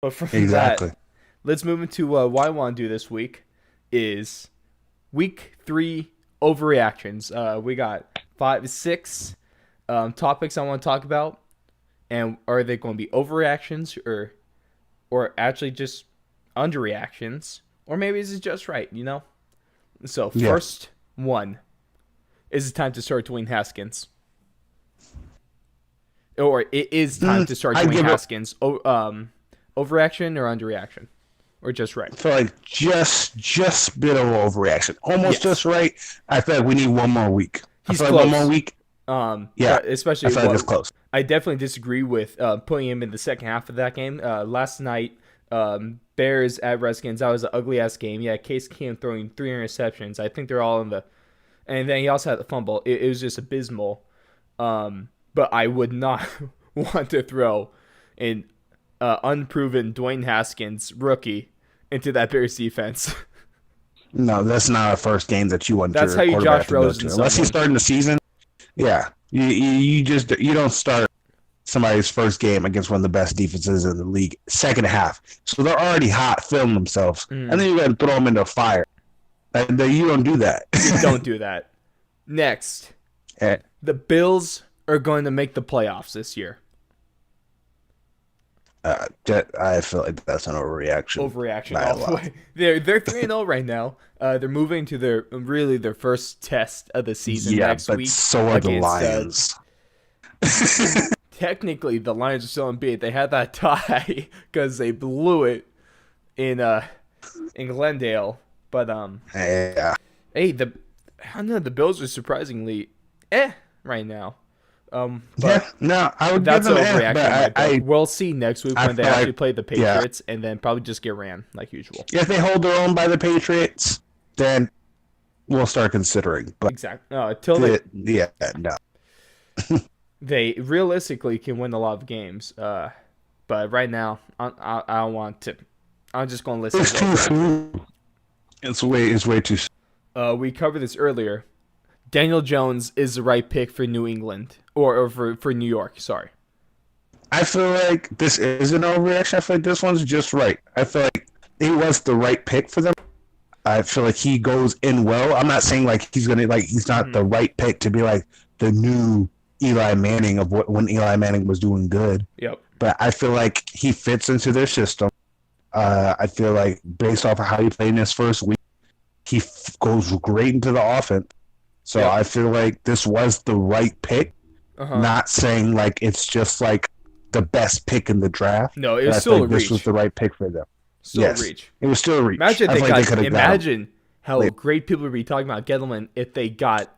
But from that, Exactly. let's move into what I want to do this week is week 3 overreactions. We got 5, 6 topics I want to talk about, and are they going to be overreactions or actually just underreactions, or maybe this is just right, you know? So Yeah. first one is it time to start Dwayne Haskins, or it is time to start I Dwayne give it. Haskins. Overreaction or underreaction, or just right? I feel like just bit of overreaction, almost Yes, just right. I feel like we need one more week. I he's feel like one more close. week. Yeah, But I especially feel like it's what close. I definitely disagree with putting him in the second half of that game. Last night, Bears at Redskins, that was an ugly ass game. Yeah, Case Keenum throwing 3 interceptions. I think they're all in the, and then he also had the fumble. It was just abysmal. But I would not want to throw an unproven Dwayne Haskins rookie into that Bears defense. No, that's not a first game that you want That's your how you quarterback Josh to go Rosen to, unless he's someone. starting the season. Yeah, you don't start somebody's first game against one of the best defenses in the league second half. So they're already hot, feeling themselves, and Mm, then you got to throw them into a fire. And then you don't do that. you don't do that. Next, the Bills are going to make the playoffs this year. I feel like that's an overreaction Overreaction by all a the lot. way. They're 3-0 right now. They're moving to their first test of the season Yeah, next but week so are the against Lions. technically the Lions are still unbeaten. They had that tie because they blew it in Glendale. But Yeah, hey, I don't know, the Bills are surprisingly right now. yeah. But No, I would give that's them an an overreaction in my but book. We'll see next week I when they feel actually like play the yeah, Patriots and then probably just get ran like usual. if they hold their own by the Patriots, then we'll start considering. But Exactly. Until they yeah, no. they realistically can win a lot of games. But right now, I don't want to. I'm just going to list It's as too overreaction. soon. It's way too soon. We covered this earlier. Daniel Jones is the right pick for New England or for New York. Sorry. I feel like this is an overreaction. I feel like this one's just right. I feel like it was the right pick for them. I feel like he goes in well. I'm not saying like he's not Mm-hmm. the right pick to be like the new Eli Manning of when Eli Manning was doing good. Yep. But I feel like he fits into their system. I feel like based off of how he played in his first week, goes great into the offense. So Yep. I feel like this was the right pick. Uh huh. Not saying like it's just like the best pick in the draft, No, it but was I feel still a like this was reach. the right pick for them. Still a Yes, reach. it was still a reach. Imagine I they feel like they got. could have got him Imagine how late. great people would be talking about Gettleman if they got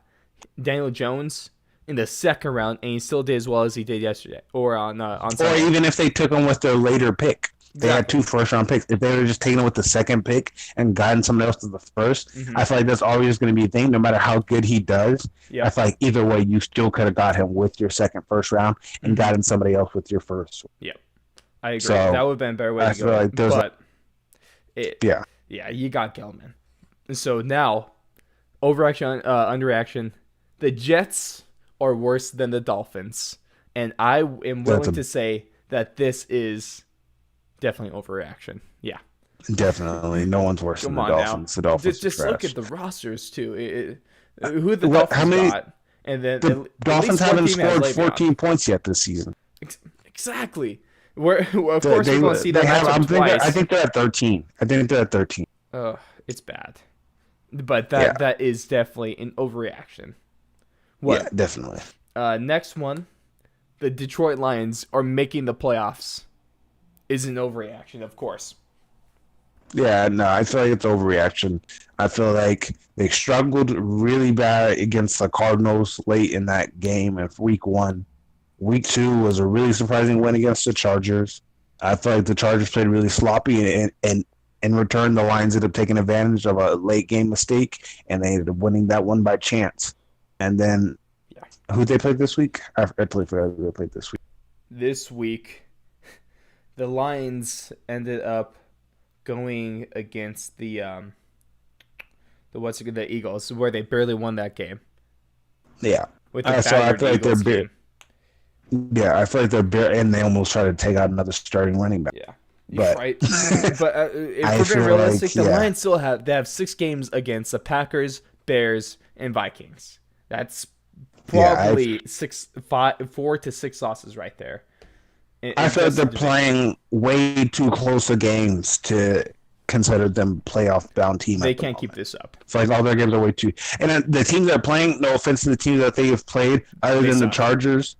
Daniel Jones in the second round and he still did as well as he did yesterday or on Or Sunday. even if they took him with their later pick. They had Exactly. two first round picks. If they were just taking him with the second pick and gotten someone else to the first, Mm-hmm. I feel like that's always going to be a thing. No matter how good he does, I Yep. feel like either way, you still could have got him with your second first round and Mm-hmm. gotten somebody else with your first. Yep. I agree. That So would have been a better way I to feel go. like there's, But it, yeah, yeah, you got Gelman. So now, overreaction, underreaction. The Jets are worse than the Dolphins, and I am that's willing a to say that this is definitely overreaction. Yeah, definitely no one's worse than come the on now. Dolphins. The Dolphins are Just look at trash. the rosters too. Who the What? How Dolphins many? got, and then The at Dolphins least one haven't team has scored Le'Veon. 14 points yet this season. Exactly. Of They course, we're they, going to see they that have. matchup I twice. think they're at 13. I think they're at 13. It's bad, but Yeah, that is definitely an overreaction. yeah, What? definitely. Next one, the Detroit Lions are making the playoffs. Is an overreaction, of course. Yeah, no, I feel like it's overreaction. I feel like they struggled really bad against the Cardinals late in that game in week one. Week two was a really surprising win against the Chargers. I feel like the Chargers played really sloppy, and in return, the Lions ended up taking advantage of a late game mistake, and they ended up winning that one by chance. And then, Yeah. who they played this week? I totally forgot who they played this week. This week, the Lions ended up going against the Eagles, where they barely won that game Yeah. with a So I battered feel like Eagles team. yeah, I feel like they're bare, and they almost tried to take out another starting running back. Yeah. but Right. But if I we're being feel realistic, like the yeah, Lions they have 6 games against the Packers, Bears, and Vikings. That's yeah. probably 4 to 6 losses right there I in feel like just the they're division. playing way too close of games to consider them playoff bound team They at the can't keep moment. this up. It's like all their games are way too. And the teams that are playing, no offense to the teams that they have played, other They than the suck. Chargers,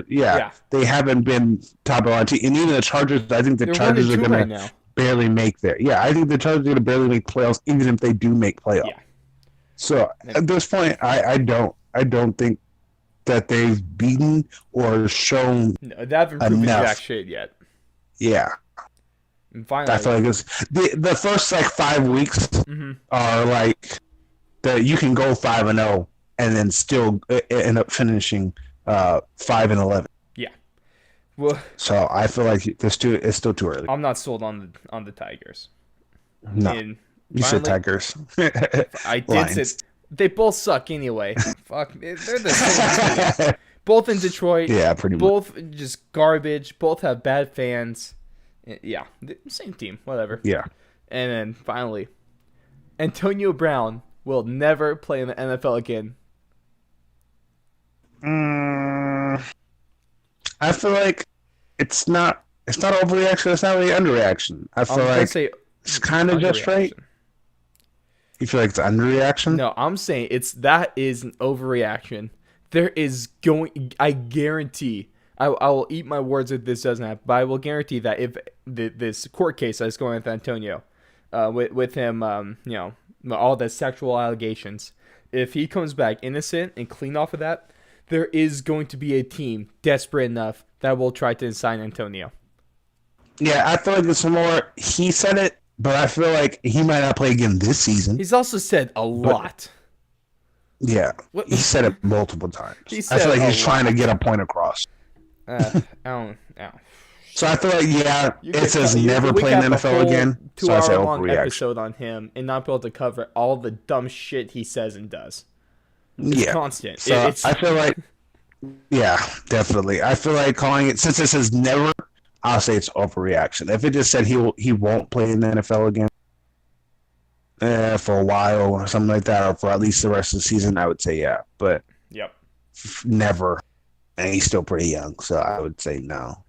yeah, Yeah, they haven't been top of the line team. And even the Chargers, I think the they're one and Chargers are two right gonna now. barely make there. Yeah, I think the Chargers are gonna barely make playoffs, even if they do make playoffs. Yeah, So and at this point, I don't think that they've beaten or shown no, they haven't proven jack enough. shit yet. Yeah, And I finally, feel like it's the first like 5 weeks hmm are like that you can go 5-0 and then still end up finishing 5-11. yeah. Well, So I feel like it's still too early. I'm not sold on the Tigers. No, And you said finally, Tigers, I did say Lions. they both suck anyway. Fuck, they're the same team. Both in Detroit, Yeah, pretty much. both just garbage. Both have bad fans. Yeah, same team, whatever. Yeah, And then finally, Antonio Brown will never play in the NFL again. mm, I feel like it's not overreaction. It's not really underreaction. I I'm feel gonna like say it's kind of just right. underreaction. You feel like it's underreaction? No, I'm saying that is an overreaction. There is going. I guarantee. I will eat my words if this doesn't happen, but I will guarantee that if this court case that's going with Antonio, with him, all the sexual allegations, if he comes back innocent and clean off of that, there is going to be a team desperate enough that will try to sign Antonio. Yeah, I feel like it's more. He said it, but I feel like he might not play again this season. He's also said a But lot. yeah, What he said it multiple times. he I feel said like a he's trying to lot. get a point across. I don't. Oh, So I shit. feel like You it could says tell, never we play could in have the a NFL whole again. So I say 2 hour long overreaction. episode on him and not be able to cover all the dumb shit he says and does. It's Yeah. constant. So It's I feel like yeah, definitely. I feel like calling it since it says never. I'll say it's overreaction. If it just said he won't play in the NFL again for a while or something like that, or for at least the rest of the season, I would say yeah. But yep. never, and he's still pretty young, so I would say no.